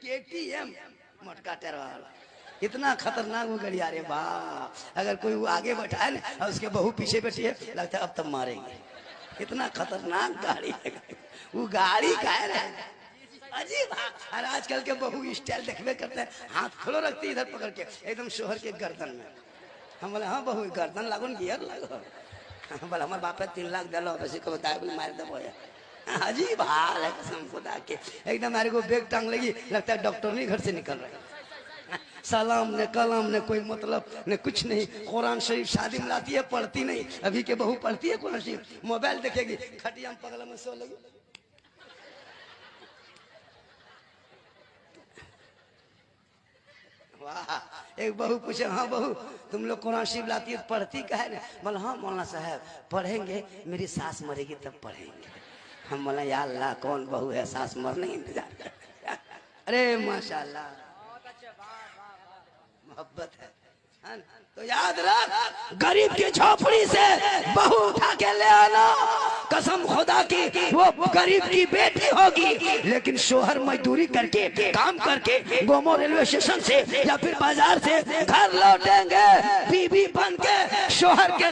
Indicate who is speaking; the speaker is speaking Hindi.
Speaker 1: KTM मोटका टेर वाला, इतना खतरनाक वो गाड़ी। अरे वाह, अगर कोई वो आगे बैठा है ना और उसके बहू पीछे बैठी है, लगता है अब तब मारेंगे। इतना खतरनाक गाड़ी है वो। गाड़ी का है अजीब। और आजकल के बहू स्टाइल देखने करते हैं, हाथ खोलो रखती इधर पकड़ के एकदम शोहर के गर्दन में। हम बोले हाँ बहू गर्दन लागो न गियर लागो। बोले हमारे बाप 3 लाख दिलो, किसी को बताया बोले मार दबो। अजीब हाल है कसम खुदा के। एकदम मेरे को बेग टांग लगी, लगता है डॉक्टर नहीं घर से निकल रहे। सलाम ने कलाम ने कोई मतलब ने कुछ नहीं। कुरान शरीफ शादी में लाती है, पढ़ती नहीं। अभी के बहू पढ़ती है कुरान शरीफ, मोबाइल देखेगी, खटिया में पगला में सो लगी। वाह। एक बहू पूछे हाँ बहू तुम लोग कुरान शरीफ लाती है पढ़ती का है ना? बोला हाँ मौलाना साहब पढ़ेंगे, मेरी सास मरेगी तब पढ़ेंगे। हम बोला या अल्लाह कौन बहू है सास मरने इंतजार कर। अरे माशाल्लाह मोहब्बत है ना? तो याद रख, गरीब की झोपड़ी से बहू उठा के ले आना। कसम खुदा की वो गरीब की बेटी होगी, लेकिन शोहर मजदूरी करके काम करके गोमो रेलवे स्टेशन से या फिर बाजार से घर लौटेंगे बीबी बन के शोहर के